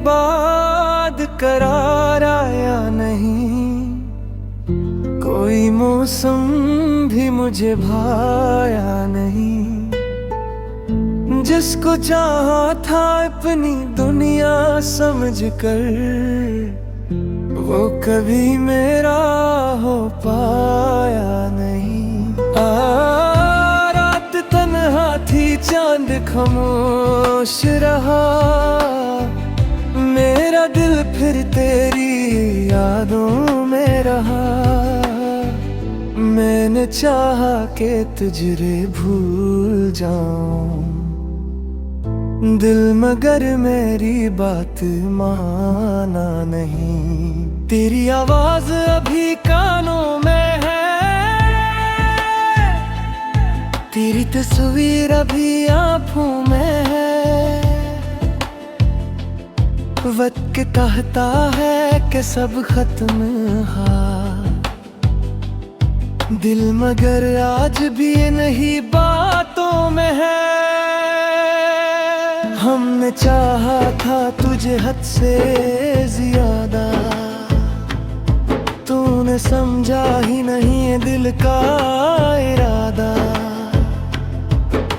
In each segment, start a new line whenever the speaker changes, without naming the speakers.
बाद करार आया नहीं, कोई मौसम भी मुझे भाया नहीं। जिसको चाहा था अपनी दुनिया समझकर, वो कभी मेरा हो पाया नहीं। रात तन्हा थी, चांद खामोश रहा, मेरा दिल फिर तेरी यादों में रहा। मैंने चाहा कि तुझे भूल जाऊं, दिल मगर मेरी बात माना नहीं। तेरी आवाज अभी कानों में है, तेरी तस्वीर अभी आँखों में है। वक्त कहता है कि सब खत्म हा, दिल मगर आज भी नहीं बातों में है। हमने चाहा था तुझे हद से ज्यादा, तूने समझा ही नहीं दिल का इरादा।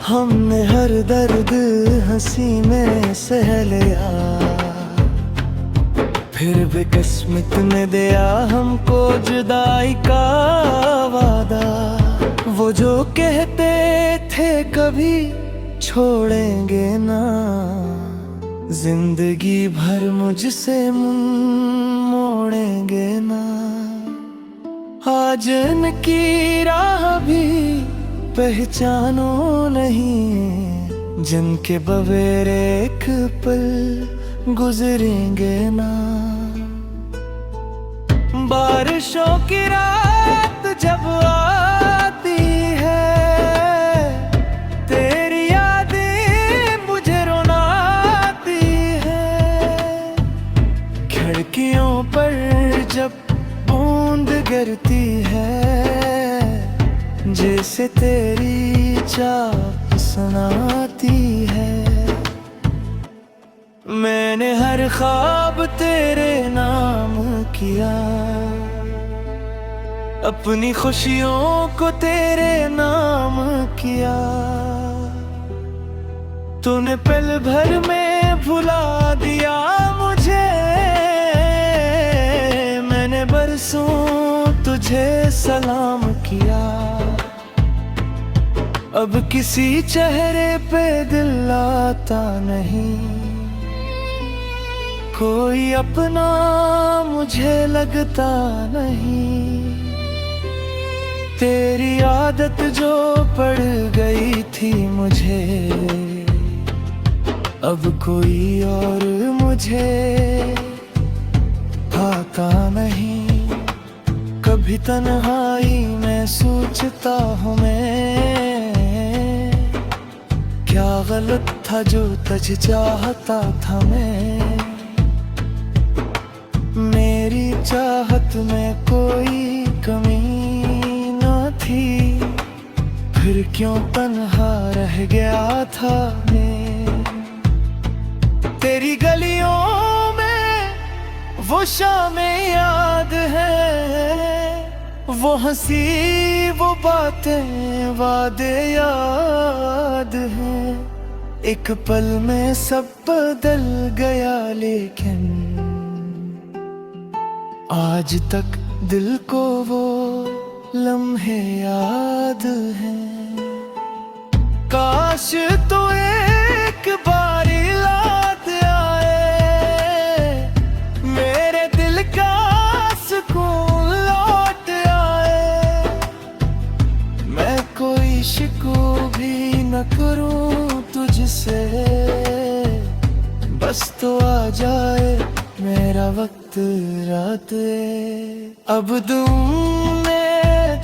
हमने हर दर्द हंसी में सह लिया, फिर भी किस्मत ने दिया हमको जुदाई का वादा। वो जो कहते थे कभी छोड़ेंगे ना, जिंदगी भर मुझसे मुंह मोड़ेंगे ना। आज इनकी राह भी पहचानो नहीं, जिनके बगैर एक पल गुजरेंगे ना। बारिशों की रात जब आती है, तेरी यादें मुझे रुलाती है। खिड़कियों पर जब बूंद गिरती है, जैसे तेरी चाह सुनाती है। मैंने हर ख्वाब तेरे नाम किया, अपनी खुशियों को तेरे नाम किया। तूने पल भर में भुला दिया मुझे, मैंने बरसों तुझे सलाम किया। अब किसी चेहरे पे दिल आता नहीं, कोई अपना मुझे लगता नहीं। तेरी आदत जो पड़ गई थी मुझे, अब कोई और मुझे आता नहीं। कभी तन्हाई में सोचता हूँ मैं, क्या गलत था जो तुझे चाहता था मैं। मेरी चाहत में कोई कमी न थी, फिर क्यों तन्हा रह गया था मैं। तेरी गलियों में वो शामें याद है, वो हंसी वो बातें वादे याद हैं। एक पल में सब बदल गया, लेकिन आज तक दिल को वो लम्हे याद हैं। काश तो एक बार याद आए, मेरे दिल का सुकून लौट आए। मैं कोई शिकू भी न करूं तुझसे, बस तो आ जाए मेरा वक्त रात। अब दूंने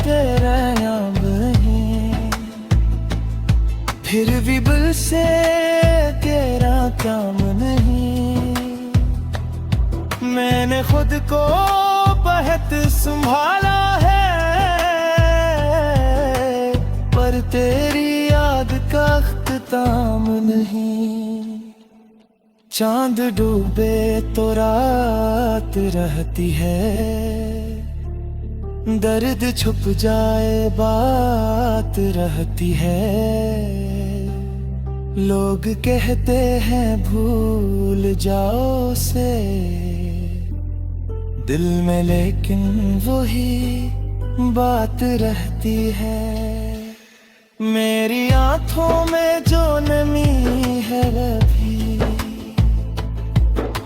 तेरा नाम है, फिर भी दिल से तेरा काम नहीं। मैंने खुद को बहुत संभाला है, पर तेरी याद का अख्ताम नहीं। चांद डूबे तो रात रहती है, दर्द छुप जाए बात रहती है। लोग कहते हैं भूल जाओ से दिल में, लेकिन वही बात रहती है। मेरी आंखों में जो नमी है अभी,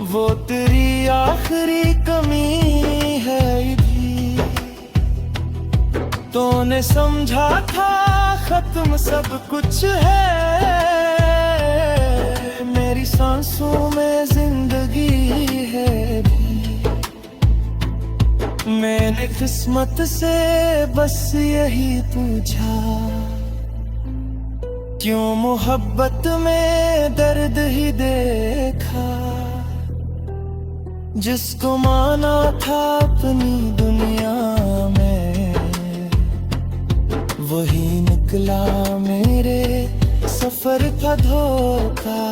वो तेरी आखिरी कमी है भी। तूने समझा था खत्म सब कुछ है, मेरी सांसों में जिंदगी है भी। मैंने किस्मत से बस यही पूछा, क्यों मोहब्बत में दर्द ही देखा। जिसको माना था अपनी दुनिया में, वही निकला मेरे सफर का धोखा।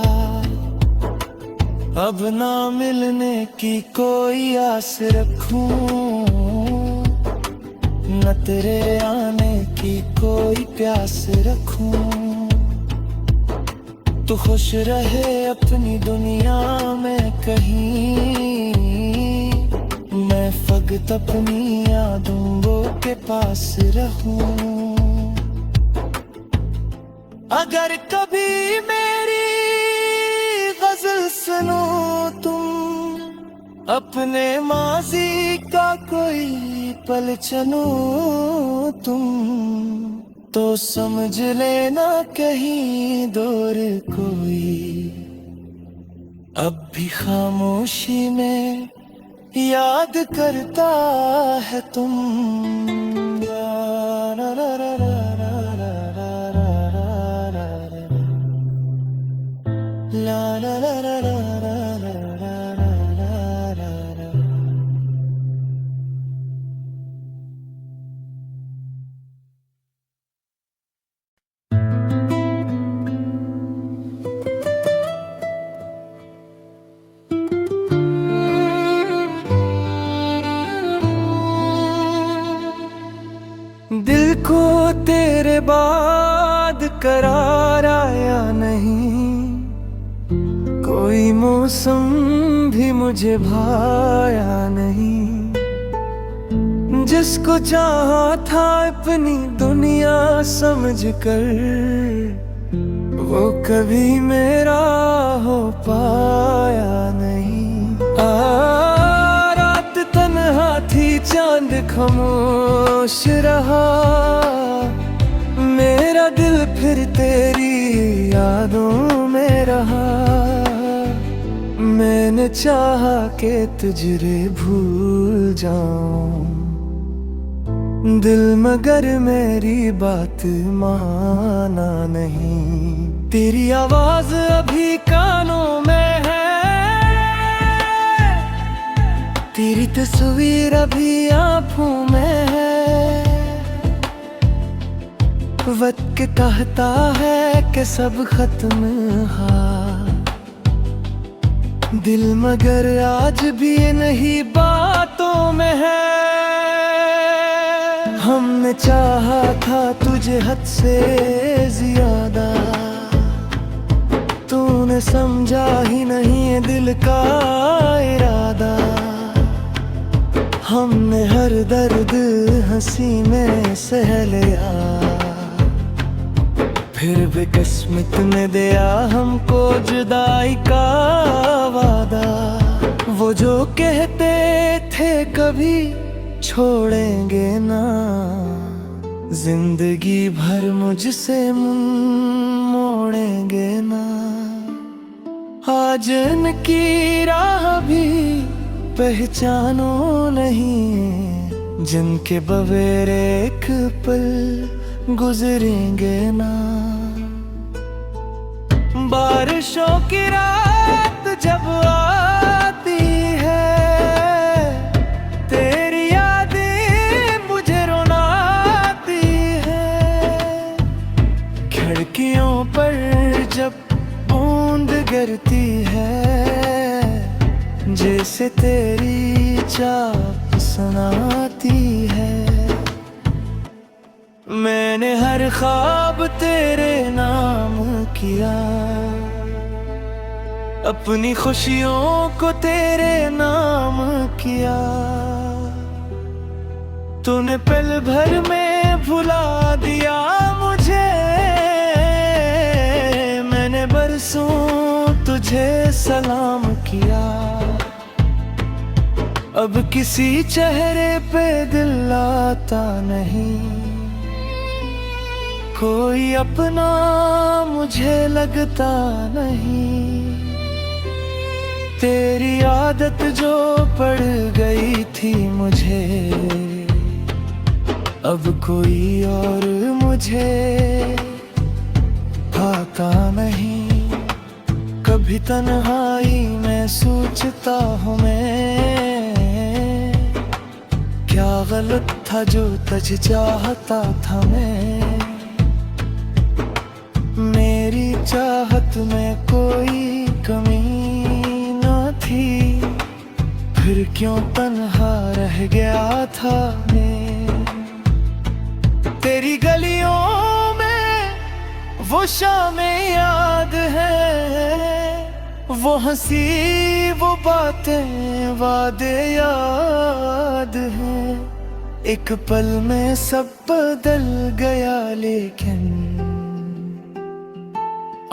अब ना मिलने की कोई आस रखूं, न तेरे आने की कोई प्यास रखूं। तू खुश रहे अपनी दुनिया में कहीं, मैं फकत अपनी यादों के पास रहूं। अगर कभी मेरी गजल सुनो तुम, अपने माजी का कोई पल चलो तुम, तो समझ लेना कहीं दूर कोई अब भी खामोशी में याद करता है तुम। ला ला ला ला ला ला ला ला ला ला। दिल को तेरे बाद करार आया नहीं, कोई मौसम भी मुझे भाया नहीं। जिसको चाहा था अपनी दुनिया समझकर, वो कभी मेरा हो पाया नहीं। रात तन्हा थी चांद खामोश रहा, मेरा दिल फिर तेरी यादों में रहा। मैंने चाहा कि तुझे भूल जाऊं, दिल मगर मेरी बात माना नहीं। तेरी आवाज अभी कानों में है, तेरी तस्वीर अभी आँखों में है। वक्त कहता है कि सब खत्म हा, दिल मगर आज भी नहीं बातों में है। हमने चाहा था तुझे हद से ज्यादा, तूने समझा ही नहीं दिल का इरादा। हमने हर दर्द हंसी में सह लिया, फिर भी किस्मत ने दिया हमको जुदाई का वादा। वो जो कहते थे कभी छोड़ेंगे ना, जिंदगी भर मुझसे मुंह मोड़ेंगे ना। आज इनकी राह भी पहचानो नहीं, जिनके बगैर एक पल गुजरेंगे ना। बारिशों की रात जब आती है, तेरी यादें मुझे रुलाती है। खिड़कियों पर जब बूंद गिरती है, जैसे तेरी चाह सुनाती है। मैंने हर ख्वाब तेरे नाम किया, अपनी खुशियों को तेरे नाम किया। तूने पल भर में भुला दिया मुझे, मैंने बरसों तुझे सलाम किया। अब किसी चेहरे पे दिल आता नहीं, कोई अपना मुझे लगता नहीं। तेरी आदत जो पड़ गई थी मुझे, अब कोई और मुझे भाता नहीं। कभी तन्हाई में सोचता हूँ मैं, क्या गलत था जो तुझे चाहता था मैं। मेरी चाहत में कोई कमी न थी, फिर क्यों तन्हा रह गया था मैं। तेरी गलियों में वो शामें याद है, वो हंसी वो बातें वादे याद हैं। एक पल में सब बदल गया लेकिन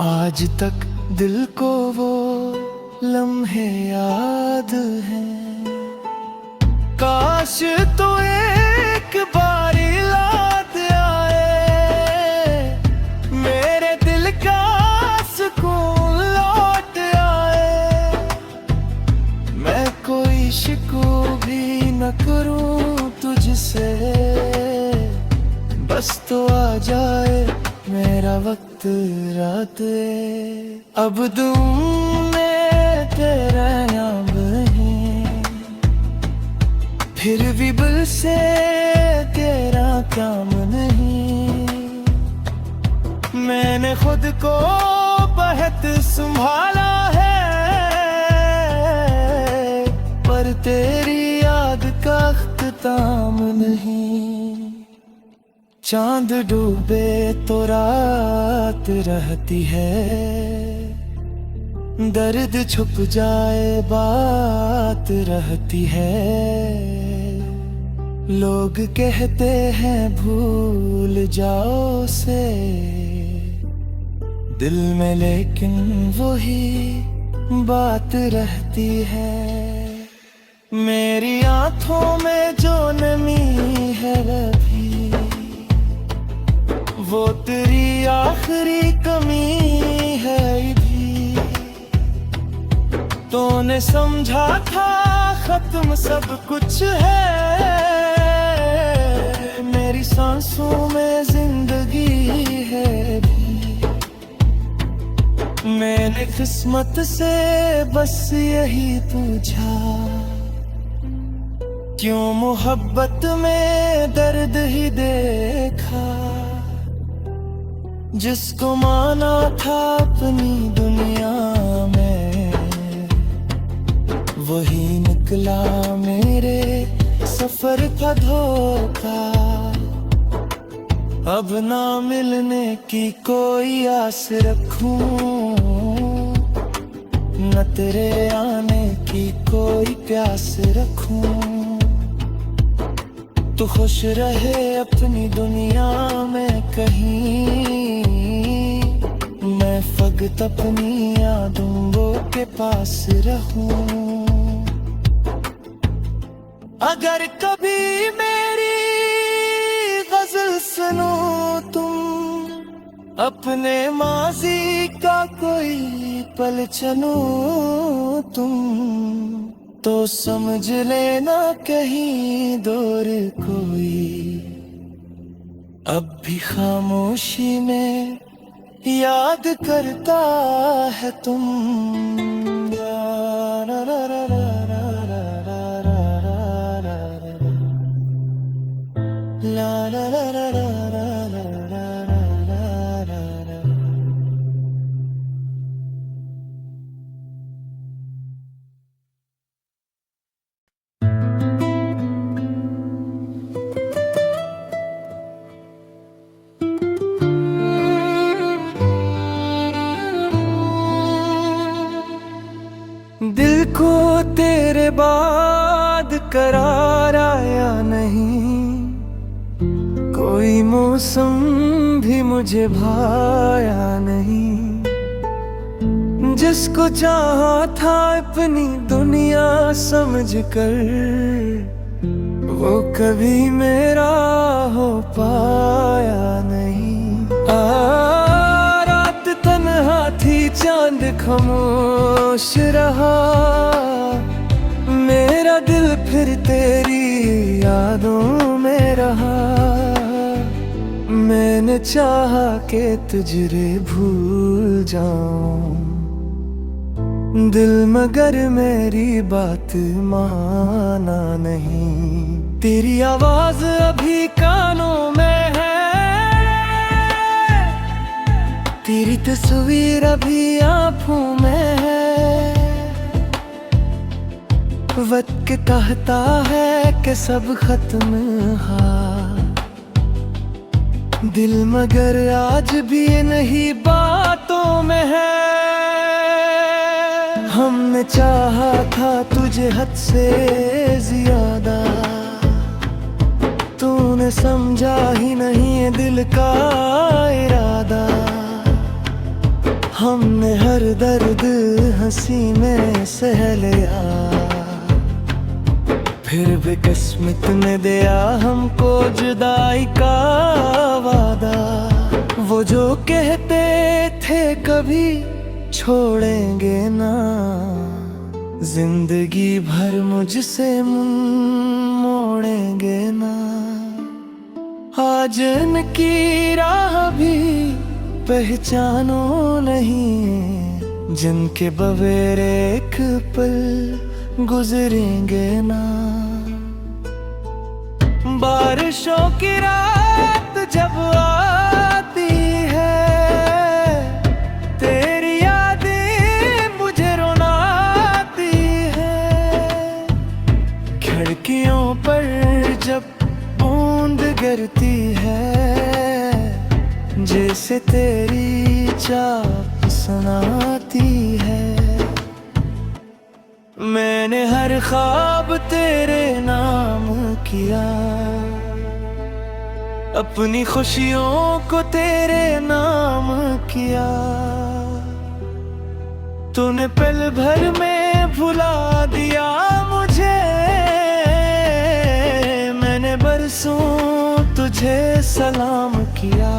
आज तक दिल को वो लम्हे याद हैं। काश तो एक बारी याद आए, मेरे दिल का सुकून लौट आए। मैं कोई शिकवा भी न करूं तुझसे, बस तो आ जाए मेरा वक्त रात। अब दूं मैं तेरा याद है, फिर भी दिल से तेरा काम नहीं। मैंने खुद को बहुत संभाला है, पर तेरी याद का अख्ताम नहीं। चांद डूबे तो रात रहती है, दर्द छुप जाए बात रहती है। लोग कहते हैं भूल जाओ से दिल में, लेकिन वही बात रहती है। मेरी आंखों में जो नमी है अभी, वो तेरी आखिरी कमी है भी। तूने समझा था खत्म सब कुछ है, मेरी सांसों में जिंदगी है भी। मैंने किस्मत से बस यही पूछा, क्यों मोहब्बत में दर्द ही देखा। जिसको माना था अपनी दुनिया में, वही निकला मेरे सफर का धोखा। अब ना मिलने की कोई आस रखूं, न तेरे आने की कोई प्यास रखूं। तू खुश रहे अपनी दुनिया में कहीं, मैं फकत अपनी यादों के पास रहूं। अगर कभी मेरी गजल सुनो तुम, अपने माजी का कोई पल चलो तुम, तो समझ लेना कहीं दूर कोई अब भी खामोशी में याद करता है तुम। बाद करार आया नहीं, कोई मौसम भी मुझे भाया नहीं। जिसको चाहा था अपनी दुनिया समझकर, वो कभी मेरा हो पाया नहीं। रात तन्हा थी, चांद खामोश रहा, मेरा दिल फिर तेरी यादों में रहा। मैंने चाहा कि तुझे भूल जाऊं, दिल मगर मेरी बात माना नहीं। तेरी आवाज अभी कानों में है, तेरी तस्वीर अभी आँखों में है। वक्त कहता है कि सब खत्म हा, दिल मगर आज भी नहीं बातों में है। हमने चाहा था तुझे हद से ज्यादा, तूने समझा ही नहीं है दिल का इरादा। हमने हर दर्द हंसी में सह लिया, फिर भी किस्मत ने दिया हमको जुदाई का वादा। वो जो कहते थे कभी छोड़ेंगे ना, जिंदगी भर मुझसे मुंह मोड़ेंगे ना। आज इनकी राह भी पहचानो नहीं, जिनके बगैर एक पल गुजरेंगे ना। बारिशों की रात जब आती है, तेरी यादें मुझे रुलाती है। खिड़कियों पर जब बूंद गिरती है, जैसे तेरी चाह सुनाती है। मैंने हर ख्वाब तेरे नाम किया, अपनी खुशियों को तेरे नाम किया। तूने पल भर में भुला दिया मुझे, मैंने बरसों तुझे सलाम किया।